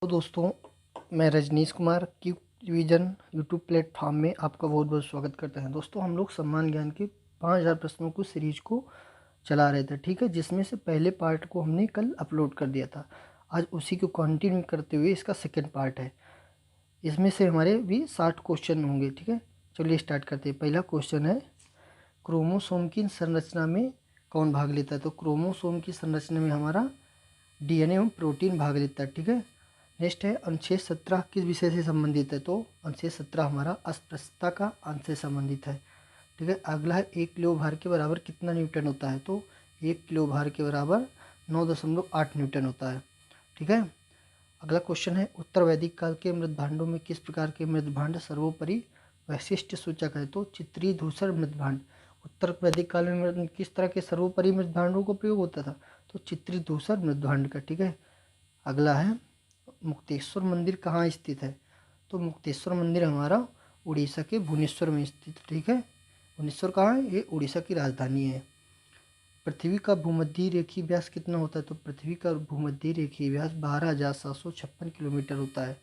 तो दोस्तों, मैं Rajneesh Kumar cube vision YouTube platform में आपका बहुत बहुत स्वागत करते हैं। दोस्तों, हम लोग सम्मान ज्ञान के 5000 प्रश्नों को सीरीज को चला रहे थे, ठीक है, जिसमें से पहले पार्ट को हमने कल अपलोड कर दिया था। आज उसी को कंटिन्यू करते हुए इसका सेकेंड पार्ट है। इसमें से हमारे भी 60 क्वेश्चन होंगे, ठीक है। चलिए स्टार्ट करते हैं। पहला क्वेश्चन है, क्रोमोसोम की संरचना में कौन भाग लेता है? तो क्रोमोसोम की संरचना में हमारा डीएनए एवं प्रोटीन भाग लेता है, ठीक है। नेक्स्ट है, अनुच्छेद 17 किस विषय से संबंधित है? तो अनुच्छेद 17 हमारा अस्पृश्यता का अंश से संबंधित है, ठीक है। अगला है, 1 किलो भार के बराबर कितना न्यूटन होता है? तो 1 किलो भार के बराबर 9.8 न्यूटन होता है, ठीक है। अगला क्वेश्चन है, उत्तर वैदिक काल के मृत भांडों में किस प्रकार के मृत भांड सर्वोपरि वैशिष्ट सूचक है? तो चित्री धूसर मृत भांड। उत्तर वैदिक काल में किस तरह के सर्वोपरि मृत भांडों का प्रयोग होता था? तो चित्री धूसर मृत भांड का, ठीक है। अगला है, मुक्तेश्वर मंदिर कहाँ स्थित है? तो मुक्तेश्वर मंदिर हमारा उड़ीसा के भुवनेश्वर में स्थित, ठीक है। भुवनेश्वर कहाँ है? ये उड़ीसा की राजधानी है। पृथ्वी का भूमध्य रेखीय व्यास कितना होता है? तो पृथ्वी का भूमध्य रेखीय व्यास 12,756 किलोमीटर होता है,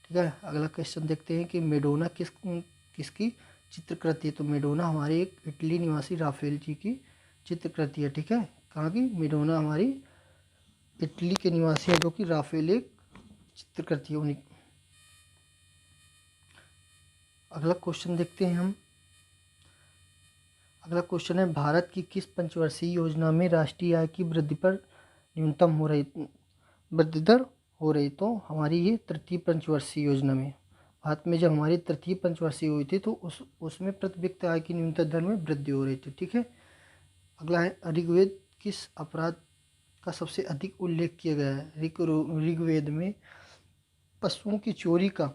ठीक है। अगला क्वेश्चन देखते हैं कि मेडोना किसकी चित्रकृति है? तो मेडोना हमारे एक इटली निवासी राफेल जी की चित्रकृति है, ठीक है। कहाँ की? मेडोना हमारी इटली के निवासी है, जो कि राफेल एक चित्रकृति है उन्हीं। अगला क्वेश्चन देखते हैं हम। अगला क्वेश्चन है, भारत की किस पंचवर्षीय योजना में राष्ट्रीय आय की वृद्धि पर न्यूनतम हो रही वृद्धि दर हो रही? तो हमारी ये तृतीय पंचवर्षीय योजना में, भारत में जब हमारी तृतीय पंचवर्षीय हुई थी तो उसमें प्रति व्यक्ति आय की न्यूनतम दर में वृद्धि हो रही थी, ठीक है। अगला है, ऋग्वेद किस अपराध का सबसे अधिक उल्लेख किया गया है? ऋग्वेद में पशुओं की चोरी का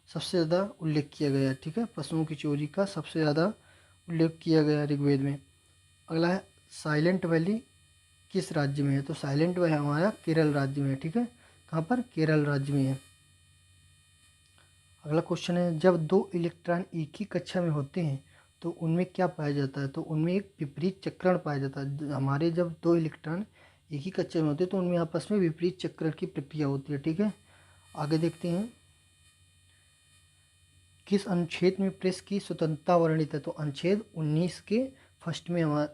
सबसे ज़्यादा उल्लेख किया गया है, ठीक है। पशुओं की चोरी का सबसे ज़्यादा उल्लेख किया गया है ऋग्वेद में। अगला है, साइलेंट वैली किस राज्य में है? तो साइलेंट वैली हमारा केरल राज्य में है, ठीक है। कहाँ पर? केरल राज्य में है। अगला क्वेश्चन है, जब दो इलेक्ट्रॉन एक ही कक्षा में होते हैं तो उनमें क्या पाया जाता है? तो उनमें एक विपरीत चक्रण पाया जाता है। हमारे जब दो इलेक्ट्रॉन एक ही कक्षा में होते हैं तो उनमें आपस में विपरीत चक्रण की प्रक्रिया होती है, ठीक है। आगे देखते हैं, किस अनुच्छेद में प्रेस की स्वतंत्रता वर्णित है? तो अनुच्छेद 19 के फर्स्ट में हमारा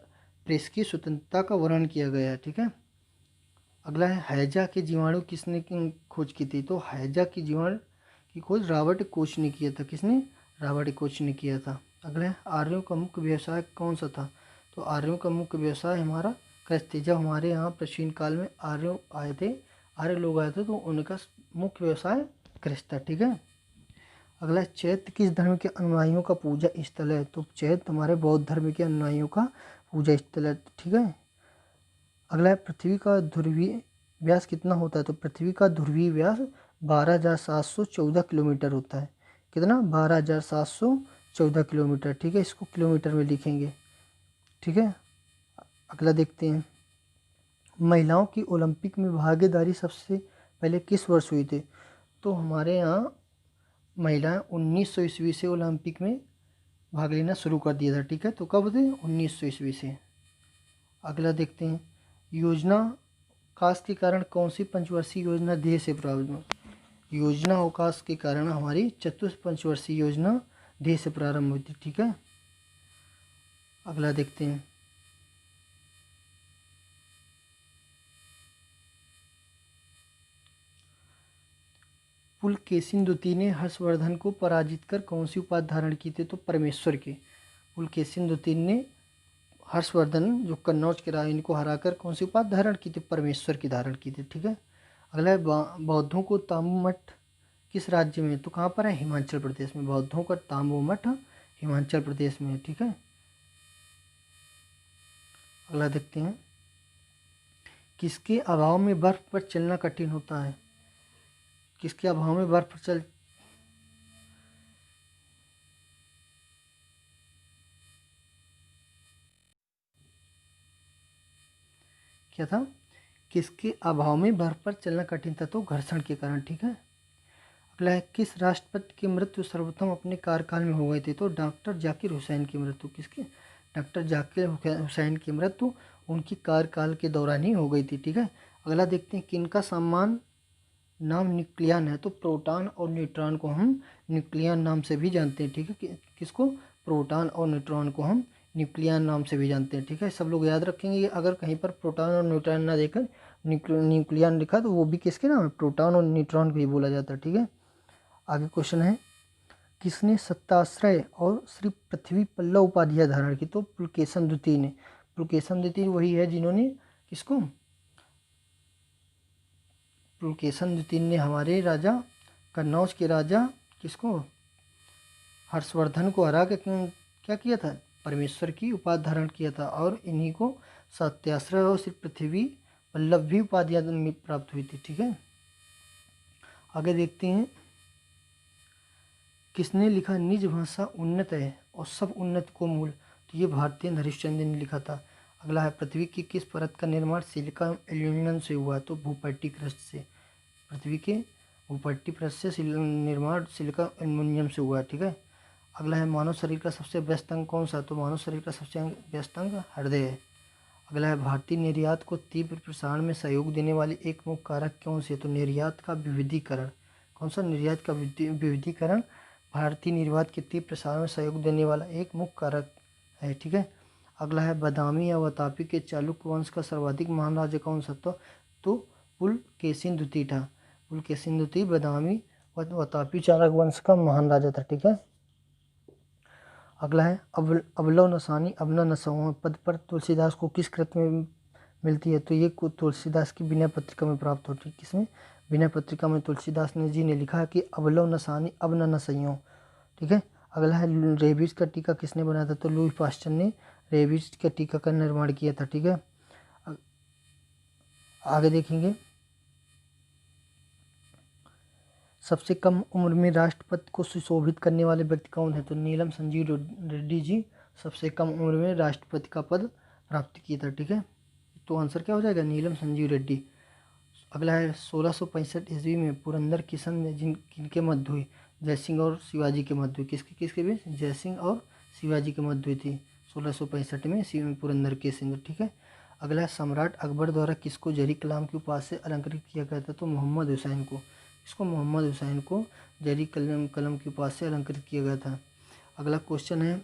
प्रेस की स्वतंत्रता का वर्णन किया गया है, ठीक है। अगला है, हैजा के जीवाणु किसने खोज की थी? तो हैजा की जीवाणु की खोज रॉबर्ट कोच ने किया था। किसने? रॉबर्ट कोच ने किया था। अगला है, आर्यों का मुख्य व्यवसाय कौन सा था? तो आर्यों का मुख्य व्यवसाय हमारा कृषि थी। जब हमारे यहाँ प्राचीन काल में आर्य लोग आए थे तो उनका मुख्य व्यवसाय कृषि था, ठीक है। अगला है, चैत्य किस धर्म के अनुयायियों का पूजा स्थल है? तो चैत्य हमारे बौद्ध धर्म के अनुयायियों का पूजा स्थल है, ठीक है। अगला है, पृथ्वी का ध्रुवीय व्यास कितना होता है? तो पृथ्वी का ध्रुवीय व्यास 12,714 किलोमीटर होता है। कितना? 12,714 किलोमीटर, ठीक है। इसको किलोमीटर में लिखेंगे, ठीक है। अगला देखते हैं, महिलाओं की ओलंपिक में भागीदारी सबसे पहले किस वर्ष हुई थी? तो हमारे यहाँ महिलाएं 1900 ईस्वी से ओलंपिक में भाग लेना शुरू कर दिया था, ठीक है। तो कब थे? 1900 ईस्वी से। अगला देखते हैं, योजना अवकाश के कारण कौन सी पंचवर्षीय योजना ध्येय से प्रारंभ हुई? योजना अवकाश के कारण हमारी चतुर्थ पंचवर्षीय योजना ध्येय से प्रारंभ हुई थी, ठीक है। अगला देखते हैं, पुलकेशिन द्वितीय ने हर्षवर्धन को पराजित कर कौन सी उपाधि धारण की थी? तो परमेश्वर की। पुलकेशिन द्वितीय ने हर्षवर्धन जो कन्नौज के राजा, इनको हराकर कौन सी उपाधि धारण की थी? परमेश्वर की धारण की थी, ठीक है। अगला है, बौद्धों को तांबू मठ किस राज्य में? तो कहाँ पर है? हिमाचल प्रदेश में। बौद्धों का तांबू मठ हिमाचल प्रदेश में है, ठीक है। अगला देखते हैं, किसके अभाव में बर्फ पर चलना कठिन होता है? किसके अभाव में बर्फ पर क्या था? किसके अभाव में बर्फ पर चलना कठिन था? तो घर्षण के कारण, ठीक है। अगला है, किस राष्ट्रपति की मृत्यु सर्वप्रथम अपने कार्यकाल में हो गई थी? तो डॉक्टर जाकिर हुसैन की मृत्यु। किसकी? डॉक्टर जाकिर हुसैन की मृत्यु उनकी कार्यकाल के दौरान ही हो गई थी, ठीक है। अगला देखते हैं, किनका सम्मान नाम न्यूक्लियन है, तो प्रोटॉन और न्यूट्रॉन को हम न्यूक्लियन नाम से भी जानते हैं, ठीक है। किसको? प्रोटॉन और न्यूट्रॉन को हम न्यूक्लियन नाम से भी जानते हैं, ठीक है। सब लोग याद रखेंगे, अगर कहीं पर प्रोटॉन और न्यूट्रॉन ना देकर न्यूक्लियन लिखा तो वो भी किसके नाम है? प्रोटॉन और न्यूट्रॉन को ही बोला जाता है, ठीक है। आगे क्वेश्चन है, किसने सत्ताश्रय और श्री पृथ्वी पल्लव उपाधियां धारण की? तो पुलकेशन द्वितीय ने। पुलकेशन द्वितीय वही है जिन्होंने किसको? पुलकेशन द्वितीय ने हमारे राजा कन्नौज के राजा किसको? हर्षवर्धन को हरा के क्या किया था? परमेश्वर की उपाधि धारण किया था, और इन्हीं को सत्याश्रय और श्री पृथ्वी पल्लव भी उपाधियां प्राप्त हुई थी, ठीक है। आगे देखते हैं, किसने लिखा निज भाषा उन्नत है और सब उन्नत को मूल? तो ये भारतीय हरिश्चंद्र ने लिखा था। अगला है, पृथ्वी की किस परत का निर्माण सिलिका एल्यूमिनियम से हुआ? तो भूपट्टी क्रस्ट से। पृथ्वी के भूपट्टी पृष्ठ से निर्माण सिलिका एल्यूमिनियम से हुआ है, ठीक है। अगला है, मानव शरीर का सबसे व्यस्त अंग कौन सा? तो मानव शरीर का सबसे व्यस्त अंग हृदय है। अगला है, भारतीय निर्यात को तीव्र प्रसारण में सहयोग देने वाली एक मुख्य कारक कौन सी है? तो निर्यात का विविधीकरण। कौन सा? निर्यात का विविधीकरण भारतीय निर्यात के तीव्र प्रसार में सहयोग देने वाला एक मुख्य कारक है, ठीक है। अगला है, बादामी या वातापी के चालुक्य वंश का सर्वाधिक महान राज्य कौन सा? तो पुलकेशिन द्वितीय था। पुलकेशिन द्वितीय बादामी व वातापी चालुक्य वंश का महान राजा था, ठीक है। अगला है, अबलव नसानी अबना नसवां पद पर तुलसीदास को किस कृत में मिलती है? तो ये तुलसीदास की विनय पत्रिका में प्राप्त होती है। किसमें? विनय पत्रिका में तुलसीदास ने जी ने लिखा है कि अबलव नसानी अब न नसइयों, ठीक है। अगला है, रेबीज का टीका किसने बनाया था? तो लुई पास्चर ने रेबीज का टीका का निर्माण किया था, ठीक है। आगे देखेंगे, सबसे कम उम्र में राष्ट्रपति को सुशोभित करने वाले व्यक्ति कौन है? तो नीलम संजीव रेड्डी जी सबसे कम उम्र में राष्ट्रपति का पद प्राप्त किया था, ठीक है। तो आंसर क्या हो जाएगा? नीलम संजीव रेड्डी। अगला है, 1665 ईस्वी में पुरंदर किशन ने किनके मध्य हुई? जयसिंह और शिवाजी के मध्य हुई। किसके किसके बीच? जयसिंह और शिवाजी के मध्य हुई थी 1665 में पुरंदर किशन, ठीक है। अगला है, सम्राट अकबर द्वारा किसको जरी कलाम की उपाधि से अलंकृत किया गया था? तो मोहम्मद हुसैन को। इसको मोहम्मद हुसैन को जरी कलम की उपाधि से अलंकृत किया गया था। अगला क्वेश्चन है,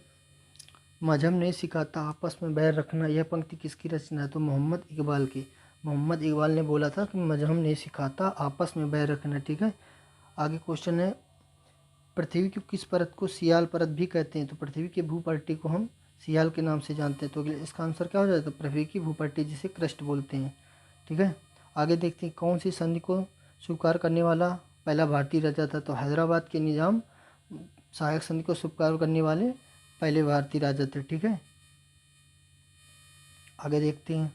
मजहब नहीं सिखाता आपस में बैर रखना, यह पंक्ति किसकी रचना है? तो मोहम्मद इकबाल की। मोहम्मद इकबाल ने बोला था कि मजहब नहीं सिखाता आपस में बैर रखना, ठीक है। आगे क्वेश्चन है, पृथ्वी की किस परत को सियाल परत भी कहते हैं? तो पृथ्वी की भूपट्टी को हम सियाल के नाम से जानते हैं। तो इसका आंसर क्या हो जाएगा? तो पृथ्वी की भूपट्टी जिसे क्रस्ट बोलते हैं, ठीक है। आगे देखते हैं, कौन सी संधि को स्वीकार करने वाला पहला भारतीय राजा था? तो हैदराबाद के निजाम सहायक संधि को स्वीकार करने वाले पहले भारतीय राजा थे, ठीक है। आगे देखते हैं,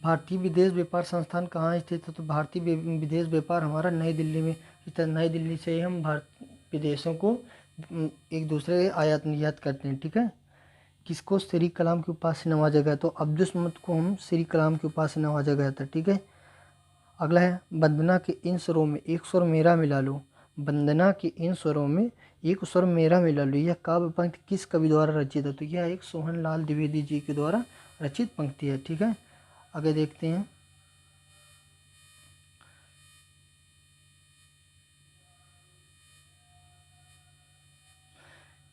भारतीय विदेश व्यापार संस्थान कहाँ स्थित है? तो भारतीय विदेश व्यापार हमारा नई दिल्ली में स्थित है। नई दिल्ली से ही हम भारत विदेशों को एक दूसरे आयात निर्यात करते हैं, ठीक है। किसको श्री कलाम की उपाधि से नवाजा गया? तो अब्दुल समद को हम श्री कलाम की उपाधि से नवाजा गया था, ठीक है। अगला है, वंदना के इन स्वरों में एक स्वर मेरा मिला लो। वंदना के इन स्वरों में एक स्वर मेरा मिला लो, यह काव्य पंक्ति किस कवि द्वारा रचित है? तो यह एक सोहन लाल द्विवेदी जी के द्वारा रचित पंक्ति है, ठीक है। आगे देखते हैं,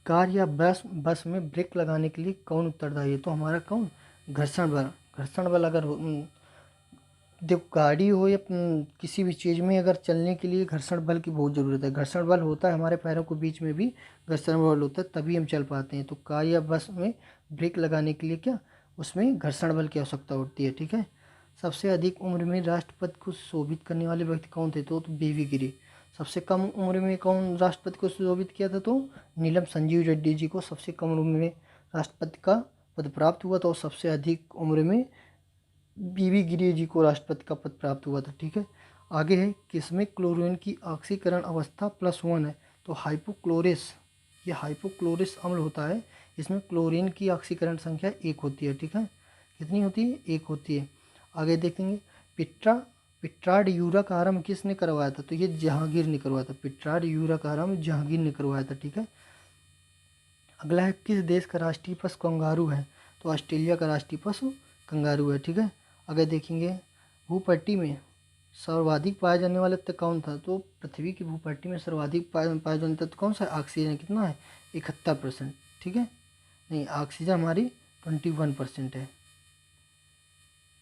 कार या बस में ब्रेक लगाने के लिए कौन उत्तरदायी है? तो हमारा कौन? घर्षण बल। घर्षण बल अगर देखो, गाड़ी हो या किसी भी चीज़ में अगर चलने के लिए घर्षण बल की बहुत ज़रूरत है। घर्षण बल होता है हमारे पैरों के बीच में भी घर्षण बल होता है, तभी हम चल पाते हैं। तो कार या बस में ब्रेक लगाने के लिए क्या उसमें घर्षण बल की आवश्यकता होती है, ठीक है। सबसे अधिक उम्र में राष्ट्रपति को सुशोभित करने वाले व्यक्ति कौन थे? तो बीवी गिरी। सबसे कम उम्र में कौन राष्ट्रपति को सुशोभित किया था? तो नीलम संजीव रेड्डी जी को सबसे कम उम्र में राष्ट्रपति का पद प्राप्त हुआ था, और सबसे अधिक उम्र में बीवी गिरी जी को राष्ट्रपति का पद प्राप्त हुआ था, ठीक है। आगे है, किसमें क्लोरीन की ऑक्सीकरण अवस्था +1 है? तो हाइपोक्लोरिस। ये हाइपोक्लोरिस अम्ल होता है, इसमें क्लोरीन की ऑक्सीकरण संख्या 1 होती है, ठीक है। कितनी होती है? 1 होती है। आगे देखेंगे, पिट्राड यूरा का आरंभ किसने करवाया था? तो ये जहांगीर ने करवाया था। पिट्राड यूरा का आरंभ जहांगीर ने करवाया था, ठीक है। अगला है, किस देश का राष्ट्रीय पशु कंगारू है? तो ऑस्ट्रेलिया का राष्ट्रीय पशु कंगारू है, ठीक है। आगे देखेंगे, भूपट्टी में सर्वाधिक पाया जाने वाला तत्व कौन था? तो पृथ्वी की भूपट्टी में सर्वाधिक पाया जाने तत्व कौन सा है? ऑक्सीजन। कितना है? 71%। ठीक है, नहीं ऑक्सीजन हमारी 21% है।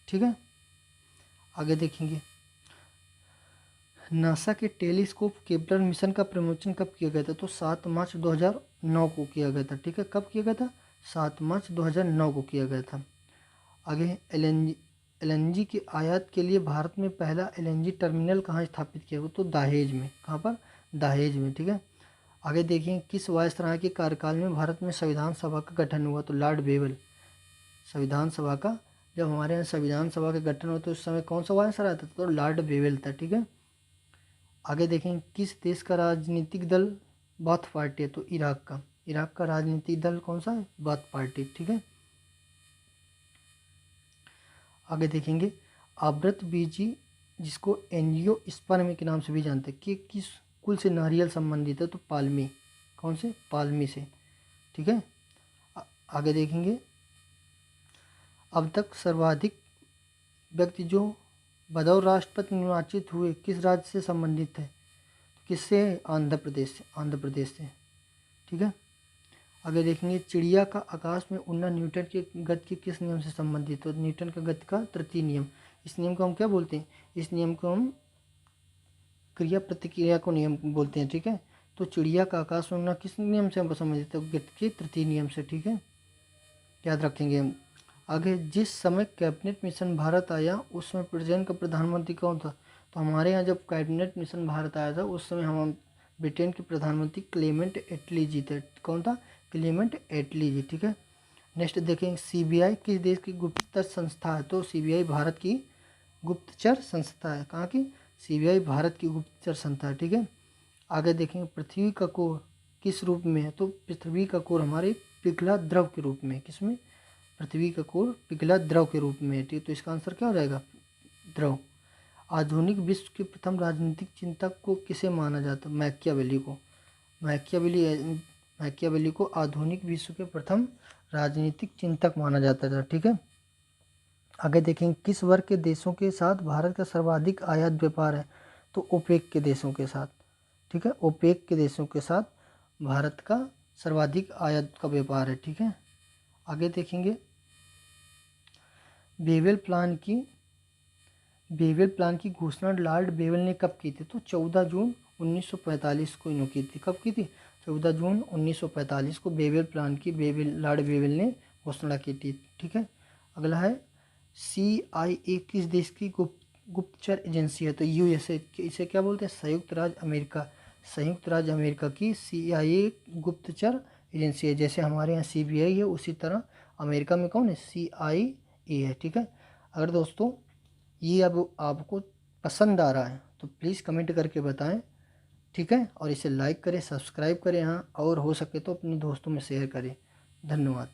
ठीक है, आगे देखेंगे नासा के टेलीस्कोप केपलर मिशन का प्रमोशन कब किया गया था? तो 7 मार्च 2009 को किया गया था। ठीक है, कब किया गया था? 7 मार्च 2009 को किया गया था। आगे एलएनजी की आयात के लिए भारत में पहला एलएनजी टर्मिनल कहाँ स्थापित किया गया? तो दहेज में। कहाँ पर? दहेज में। ठीक है, आगे देखिए किस वायुसेना के कार्यकाल में भारत में संविधान सभा का गठन हुआ? तो लॉर्ड बेवल। संविधान सभा का, जब हमारे यहाँ संविधान सभा का गठन हुआ तो उस समय कौन सा वायुसेना था? तो लॉर्ड बेवल था। ठीक है, आगे देखें किस देश का राजनीतिक दल बाथ पार्टी है? तो इराक का। इराक का राजनीतिक दल कौन सा है? Bath party. ठीक है, आगे देखेंगे आवृत बीजी, जिसको एंजियोस्पर्म के नाम से भी जानते हैं, कि किस कुल से नारियल संबंधित है? तो पाल्मी। कौन से? पाल्मी से। ठीक है, आगे देखेंगे अब तक सर्वाधिक व्यक्ति जो बतौर राष्ट्रपति निर्वाचित हुए किस राज्य से संबंधित है? किससे? आंध्र प्रदेश से। आंध्र प्रदेश से। ठीक है, आगे देखेंगे चिड़िया का आकाश में उड़ना न्यूटन के गति के किस नियम से संबंधित है? तो न्यूटन का गति का तृतीय नियम। इस नियम को हम क्या बोलते हैं? इस नियम को हम क्रिया प्रतिक्रिया को नियम बोलते हैं। ठीक है, तो चिड़िया का आकाश में उड़ना किस नियम से हम संबंधित है? गति के तृतीय नियम से। ठीक है, याद रखेंगे हम। आगे जिस समय कैबिनेट मिशन भारत आया उस समय ब्रिटेन का प्रधानमंत्री कौन था? तो हमारे यहाँ जब कैबिनेट मिशन भारत आया था उस समय हम ब्रिटेन के प्रधानमंत्री क्लेमेंट एटली जी थे। कौन था? क्लेमेंट एटली जी। ठीक है, नेक्स्ट देखेंगे सीबीआई किस देश की गुप्तचर संस्था है? तो सीबीआई भारत की गुप्तचर संस्था है। कहाँ की? सीबीआई भारत की गुप्तचर संस्था है। ठीक है, आगे देखेंगे पृथ्वी का कोर किस रूप में है? तो पृथ्वी का कोर हमारे पिघला द्रव के रूप में। किसमें? पृथ्वी का कोर पिघला द्रव के रूप में है। ठीक, तो इसका आंसर क्या हो जाएगा? द्रव। आधुनिक विश्व के प्रथम राजनीतिक चिंतक को किसे माना जाता है? मैकियावेली को। मैकियावेली को आधुनिक विश्व के प्रथम राजनीतिक चिंतक माना जाता था। ठीक है, आगे देखेंगे किस वर्ग के देशों के साथ भारत का सर्वाधिक आयात व्यापार है? तो ओपेक के देशों के साथ। ठीक है, ओपेक के देशों के साथ भारत का सर्वाधिक आयात का व्यापार है। ठीक है, आगे देखेंगे बेवेल प्लान की घोषणा लॉर्ड बेवेल ने कब की थी? तो 14 जून 1945 को इन्होंने की थी। कब की थी? 14 जून 1945 को लॉर्ड बेवेल ने घोषणा की थी। ठीक है, अगला है CIA किस देश की गुप्तचर एजेंसी है? तो USA। इसे क्या बोलते हैं? संयुक्त राज्य अमेरिका। संयुक्त राज्य अमेरिका की CIA गुप्तचर एजेंसी है। जैसे हमारे यहाँ CBI है उसी तरह अमेरिका में कौन है? CIA है। ठीक है, अगर दोस्तों ये अब आपको पसंद आ रहा है तो प्लीज़ कमेंट करके बताएं। ठीक है, और इसे लाइक करें, सब्सक्राइब करें, हाँ, और हो सके तो अपने दोस्तों में शेयर करें। धन्यवाद।